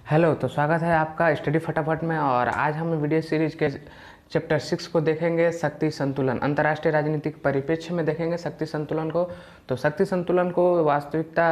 Hello, तो स्वागत है आपका स्टडी फटाफट में। और आज हम वीडियो सीरीज के चैप्टर 6 को देखेंगे, शक्ति संतुलन। अंतर्राष्ट्रीय राजनीतिक परिप्रेक्ष्य में देखेंगे शक्ति संतुलन को। तो शक्ति संतुलन को वास्तविकता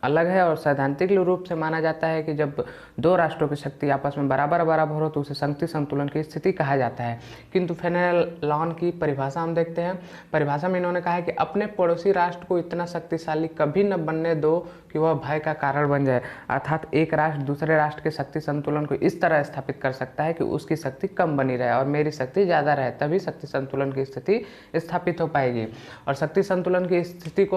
अलग है और सैद्धांतिक रूप से माना जाता है कि जब दो राष्ट्रों की शक्ति आपस में बराबर बराबर हो तो उसे शक्ति संतुलन की स्थिति कहा जाता है। किंतु फेनेलॉन की परिभाषा हम देखते हैं। परिभाषा में इन्होंने कहा है कि अपने पड़ोसी राष्ट्र को इतना शक्तिशाली कभी न बनने दो कि वह भय का कारण बन जाए। अर्थात एक राष्ट्र दूसरे राष्ट्र के शक्ति संतुलन को इस तरह स्थापित कर सकता है कि उसकी शक्ति कम बनी रहे और मेरी शक्ति ज़्यादा रहे, तभी शक्ति संतुलन की स्थिति स्थापित हो पाएगी। और शक्ति संतुलन की स्थिति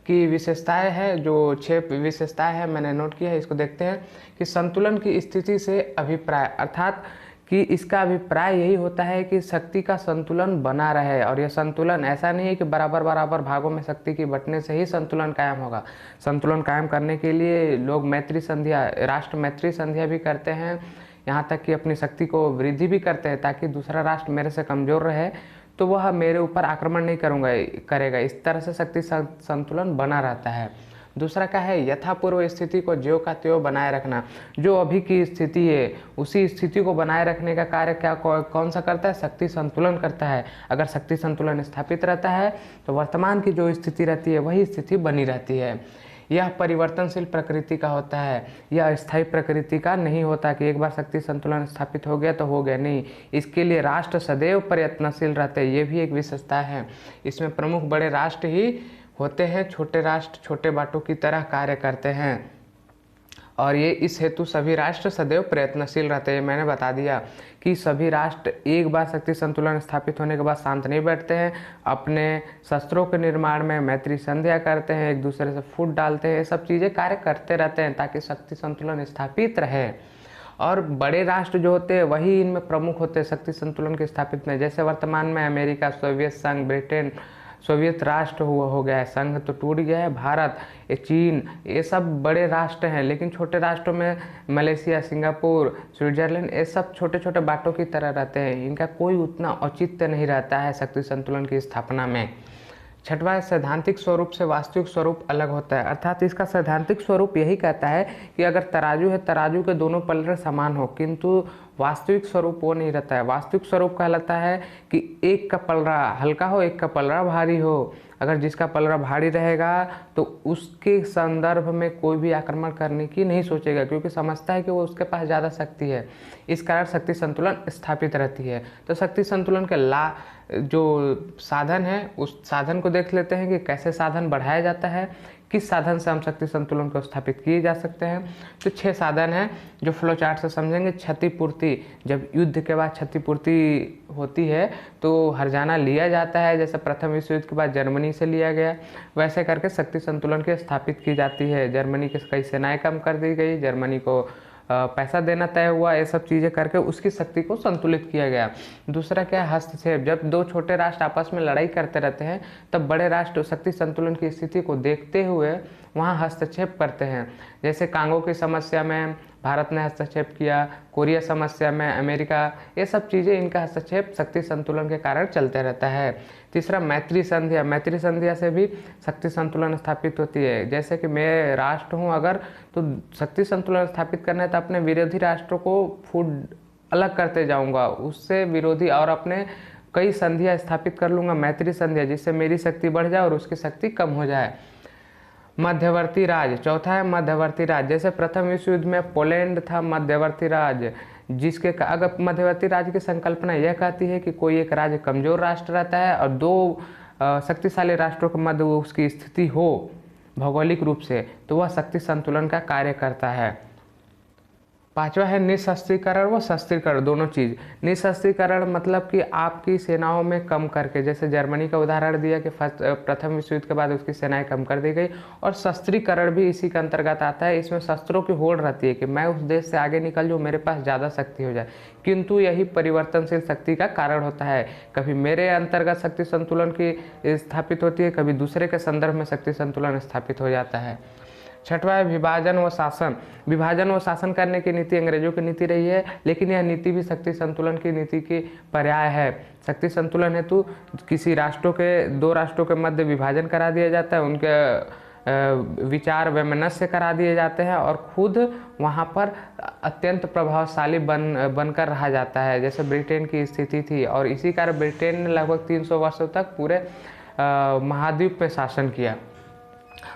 की विशेषताएं हैं, जो 6 विशेषताएं हैं मैंने नोट किया है, इसको देखते हैं। कि संतुलन की स्थिति से अभिप्राय, अर्थात कि इसका अभिप्राय यही होता है कि शक्ति का संतुलन बना रहे। और यह संतुलन ऐसा नहीं है कि बराबर बराबर भागों में शक्ति की बंटने से ही संतुलन कायम होगा। संतुलन कायम करने के लिए लोग मैत्री संधियाँ, राष्ट्र मैत्री संधियाँ भी करते हैं, यहाँ तक कि अपनी शक्ति को वृद्धि भी करते हैं ताकि दूसरा राष्ट्र मेरे से कमज़ोर रहे तो वह मेरे ऊपर आक्रमण नहीं करेगा। इस तरह से शक्ति संतुलन बना रहता है। दूसरा क्या है, यथापूर्व स्थिति को ज्यों का त्यों बनाए रखना। जो अभी की स्थिति है उसी स्थिति को बनाए रखने का कार्य कौन सा करता है? शक्ति संतुलन करता है। अगर शक्ति संतुलन स्थापित रहता है तो वर्तमान की जो स्थिति रहती है वही स्थिति बनी रहती है। यह परिवर्तनशील प्रकृति का होता है, यह स्थायी प्रकृति का नहीं होता कि एक बार शक्ति संतुलन स्थापित हो गया तो हो गया, नहीं। इसके लिए राष्ट्र सदैव प्रयत्नशील रहते हैं, ये भी एक विशेषता है। इसमें प्रमुख बड़े राष्ट्र ही होते हैं, छोटे राष्ट्र छोटे बाटों की तरह कार्य करते हैं। और ये इस हेतु सभी राष्ट्र सदैव प्रयत्नशील रहते हैं। मैंने बता दिया कि सभी राष्ट्र एक बार शक्ति संतुलन स्थापित होने के बाद शांत नहीं बैठते हैं, अपने शस्त्रों के निर्माण में मैत्री संधियाँ करते हैं, एक दूसरे से फूट डालते हैं, ये सब चीज़ें कार्य करते रहते हैं ताकि शक्ति संतुलन स्थापित रहे। और बड़े राष्ट्र जो होते हैं वही इनमें प्रमुख होते हैं शक्ति संतुलन के स्थापित में। जैसे वर्तमान में अमेरिका, सोवियत संघ, ब्रिटेन, सोवियत राष्ट्र हो गया है, संघ तो टूट गया है, भारत, चीन, ये सब बड़े राष्ट्र हैं। लेकिन छोटे राष्ट्रों में मलेशिया, सिंगापुर, स्विट्जरलैंड, ये सब छोटे छोटे बाटों की तरह रहते हैं। इनका कोई उतना औचित्य नहीं रहता है शक्ति संतुलन की स्थापना में। छठवां, सैद्धांतिक स्वरूप से वास्तविक स्वरूप अलग होता है। अर्थात इसका सैद्धांतिक स्वरूप यही कहता है कि अगर तराजू है, तराजू के दोनों पलड़े समान हो, किंतु वास्तविक स्वरूप वो नहीं रहता है। वास्तविक स्वरूप कहलाता है कि एक का पलड़ा हल्का हो, एक का पलड़ा भारी हो। अगर जिसका पलड़ा भारी रहेगा तो उसके संदर्भ में कोई भी आक्रमण करने की नहीं सोचेगा, क्योंकि समझता है कि वो उसके पास ज़्यादा शक्ति है। इस कारण शक्ति संतुलन स्थापित रहती है। तो शक्ति संतुलन के जो साधन है उस साधन को देख लेते हैं कि कैसे साधन बढ़ाया जाता है, किस साधन से हम शक्ति संतुलन को स्थापित किए जा सकते हैं। तो 6 साधन हैं जो फ्लो चार्ट से समझेंगे। क्षतिपूर्ति, जब युद्ध के बाद क्षतिपूर्ति होती है तो हर्जाना लिया जाता है, जैसे प्रथम विश्व युद्ध के बाद जर्मनी से लिया गया, वैसे करके शक्ति संतुलन की स्थापित की जाती है। जर्मनी की कई सेनाएं कम कर दी गई, जर्मनी को पैसा देना तय हुआ, ये सब चीज़ें करके उसकी शक्ति को संतुलित किया गया। दूसरा क्या है, हस्तक्षेप। जब दो छोटे राष्ट्र आपस में लड़ाई करते रहते हैं तब बड़े राष्ट्र शक्ति संतुलन की स्थिति को देखते हुए वहाँ हस्तक्षेप करते हैं। जैसे कांगो की समस्या में भारत ने हस्तक्षेप किया, कोरिया समस्या में अमेरिका, ये सब चीज़ें इनका हस्तक्षेप शक्ति संतुलन के कारण चलते रहता है। तीसरा, मैत्री संधिया। मैत्री संधिया से भी शक्ति संतुलन स्थापित होती है। जैसे कि मैं राष्ट्र हूँ अगर, तो शक्ति संतुलन स्थापित करना है तो अपने विरोधी राष्ट्रों को फूट अलग करते जाऊँगा, उससे विरोधी, और अपने कई संधियाँ स्थापित कर लूँगा, मैत्री संधियाँ, जिससे मेरी शक्ति बढ़ जाए और उसकी शक्ति कम हो जाए। मध्यवर्ती राज्य। चौथा है मध्यवर्ती राज्य। जैसे प्रथम विश्व युद्ध में पोलैंड था मध्यवर्ती राज्य, जिसके अगर मध्यवर्ती राज्य की संकल्पना यह कहती है कि कोई एक राज्य कमजोर राष्ट्र रहता है और दो शक्तिशाली राष्ट्रों के मध्य उसकी स्थिति हो भौगोलिक रूप से, तो वह शक्ति संतुलन का कार्य करता है। पांचवा है निशस्त्रीकरण व शस्त्रीकरण, दोनों चीज़। निशस्त्रीकरण मतलब कि आपकी सेनाओं में कम करके, जैसे जर्मनी का उदाहरण दिया कि प्रथम विश्व युद्ध के बाद उसकी सेनाएं कम कर दी गई। और शस्त्रीकरण भी इसी के अंतर्गत आता है। इसमें शस्त्रों की होड़ रहती है कि मैं उस देश से आगे निकल जाऊँ, मेरे पास ज़्यादा शक्ति हो जाए, किंतु यही परिवर्तनशील शक्ति का कारण होता है। कभी मेरे अंतर्गत शक्ति संतुलन की स्थापित होती है, कभी दूसरे के संदर्भ में शक्ति संतुलन स्थापित हो जाता है। छठवा है विभाजन व शासन। विभाजन व शासन करने की नीति अंग्रेजों की नीति रही है, लेकिन यह नीति भी शक्ति संतुलन की नीति की पर्याय है। शक्ति संतुलन हेतु किसी राष्ट्रों के, दो राष्ट्रों के मध्य विभाजन करा दिया जाता है, उनके विचार वैमनस्य करा दिए जाते हैं और खुद वहाँ पर अत्यंत प्रभावशाली बनकर रहा जाता है, जैसे ब्रिटेन की स्थिति थी। और इसी कारण ब्रिटेन ने लगभग 300 वर्षों तक पूरे महाद्वीप में शासन किया।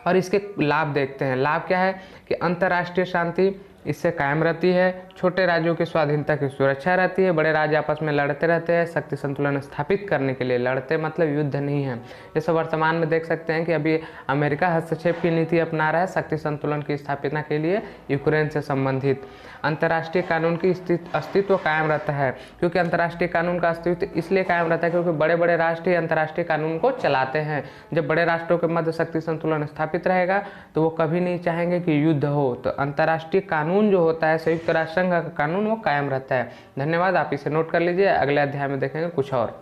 और इसके लाभ देखते हैं। लाभ क्या है कि अंतर्राष्ट्रीय शांति इससे कायम रहती है, छोटे राज्यों की स्वाधीनता की सुरक्षा रहती है, बड़े राज्य आपस में लड़ते रहते हैं, शक्ति संतुलन स्थापित करने के लिए लड़ते, मतलब युद्ध नहीं है। जैसे वर्तमान में देख सकते हैं कि अभी अमेरिका हस्तक्षेप की नीति अपना रहा है शक्ति संतुलन की स्थापना के लिए यूक्रेन से संबंधित। अंतर्राष्ट्रीय कानून की अस्तित्व कायम रहता है, क्योंकि अंतर्राष्ट्रीय कानून का अस्तित्व इसलिए कायम रहता है क्योंकि बड़े बड़े राष्ट्र ही अंतर्राष्ट्रीय कानून को चलाते हैं। जब बड़े राष्ट्रों के मध्य शक्ति संतुलन स्थापित रहेगा तो वो कभी नहीं चाहेंगे कि युद्ध हो, तो अंतर्राष्ट्रीय कानून जो होता है संयुक्त राष्ट्र संघ का कानून वो कायम रहता है। धन्यवाद, आप इसे नोट कर लीजिए। अगले अध्याय में देखेंगे कुछ और।